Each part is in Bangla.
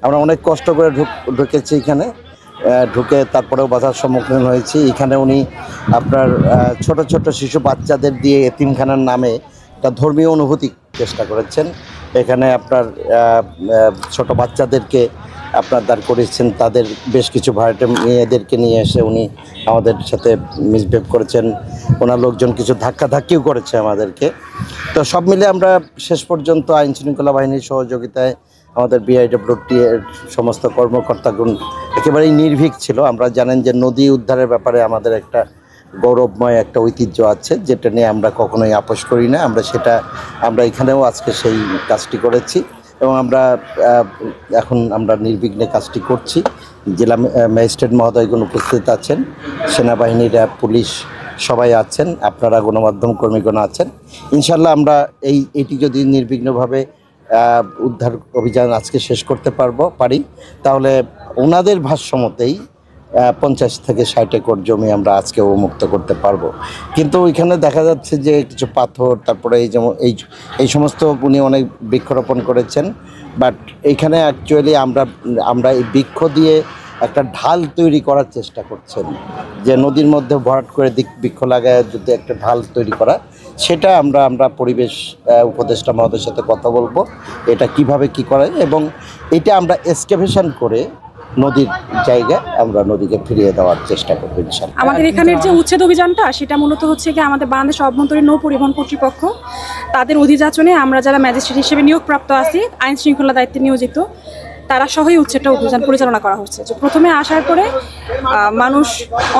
আমরা অনেক কষ্ট করে ঢুকেছি এখানে, ঢুকে তারপরেও বাধার সম্মুখীন হয়েছি। এখানে উনি আপনার ছোট ছোট শিশু বাচ্চাদের দিয়ে এতিমখানার নামে একটা ধর্মীয় অনুভূতি চেষ্টা করেছেন। এখানে আপনার ছোট বাচ্চাদেরকে আপনার দাঁড় করিয়েছেন, তাদের বেশ কিছু ভাড়াটে মেয়েদেরকে নিয়ে এসে উনি আমাদের সাথে মিসবিহেভ করেছেন। ওনার লোকজন কিছু ধাক্কাধাক্কিও করেছে আমাদেরকে। তো সব মিলে আমরা শেষ পর্যন্ত আইন শৃঙ্খলা বাহিনীর সহযোগিতায় আমাদের বিআইডব্লিউটি এর সমস্ত কর্মকর্তাগণ একেবারেই নির্ভীক ছিল। আমরা জানেন যে নদী উদ্ধারের ব্যাপারে আমাদের একটা গৌরবময় একটা ঐতিহ্য আছে, যেটা নিয়ে আমরা কখনোই আপোষ করি না। আমরা এখানেও আজকে সেই কাজটি করেছি এবং এখন আমরা নির্বিঘ্নে কাজটি করছি। জেলা ম্যাজিস্ট্রেট মহোদয়গণ উপস্থিত আছেন, সেনাবাহিনী, র্যাব, পুলিশ সবাই আছেন, আপনারা গণমাধ্যম কর্মীগণ আছেন। ইনশাল্লাহ আমরা এইটি যদি নির্বিঘ্নভাবে উদ্ধার অভিযান আজকে শেষ করতে পারি, তাহলে ওনাদের ভাষ্যমতেই 50 থেকে 60 একর জমি আমরা আজকে মুক্ত করতে পারবো। কিন্তু ওইখানে দেখা যাচ্ছে যে কিছু পাথর, তারপরে এই সমস্ত উনি অনেক বৃক্ষরোপণ করেছেন। বাট এইখানে অ্যাকচুয়ালি আমরা এই বৃক্ষ দিয়ে একটা ঢাল তৈরি করার চেষ্টা করছেন, যে নদীর মধ্যে ভরাট করে বৃক্ষ লাগায় যদি একটা ঢাল তৈরি করা, সেটা আমরা পরিবেশ উপদেষ্টা মহোদয়ের সাথে কথা বলবো এটা কিভাবে কি করা যায়, এবং এটা আমরা এক্সকাভেশন করে নদীর জায়গায় আমরা নদীকে ফিরিয়ে দেওয়ার চেষ্টা করবো ইনশাআল্লাহ। আমাদের এখানের যে উচ্ছেদ অভিযানটা, সেটা মূলত হচ্ছে কি আমাদের বাংলাদেশ অভ্যন্তরীণ নৌ পরিবহন কর্তৃপক্ষ তাদের অধিযাচনে আমরা যারা ম্যাজিস্ট্রেট হিসেবে নিয়োগপ্রাপ্ত আছি, আইন শৃঙ্খলা দায়িত্বে নিয়োজিত, তারা সহই উচ্ছেদটা অভিযান পরিচালনা করা হচ্ছে। যে প্রথমে আসার পরে মানুষ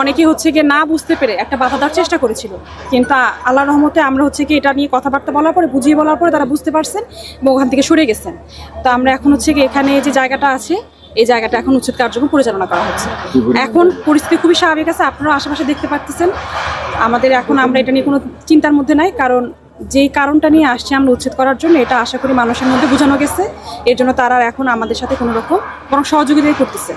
অনেকেই হচ্ছে গিয়ে না বুঝতে পেরে একটা বাধা দেওয়ার চেষ্টা করেছিল, কিন্তু আল্লাহর রহমতে আমরা হচ্ছে কি এটা নিয়ে কথাবার্তা বলার পরে, বুঝিয়ে বলার পরে তারা বুঝতে পারছেন এবং ওখান থেকে সরে গেছেন। তো আমরা এখন হচ্ছে কি এখানে যে জায়গাটা আছে, এই জায়গাটা এখন উচ্ছেদ কার্যক্রম পরিচালনা করা হচ্ছে। এখন পরিস্থিতি খুবই স্বাভাবিক আছে, আপনারা আশেপাশে দেখতে পাচ্ছেন। আমরা এটা নিয়ে কোনো চিন্তার মধ্যে নাই, কারণ যেই কারণটা নিয়ে আসছে আমরা উচ্ছেদ করার জন্য, এটা আশা করি মানুষের মধ্যে বোঝানো গেছে। এর জন্য তারা এখন আমাদের সাথে কোনো রকম বরং সহযোগিতাই করতেছে।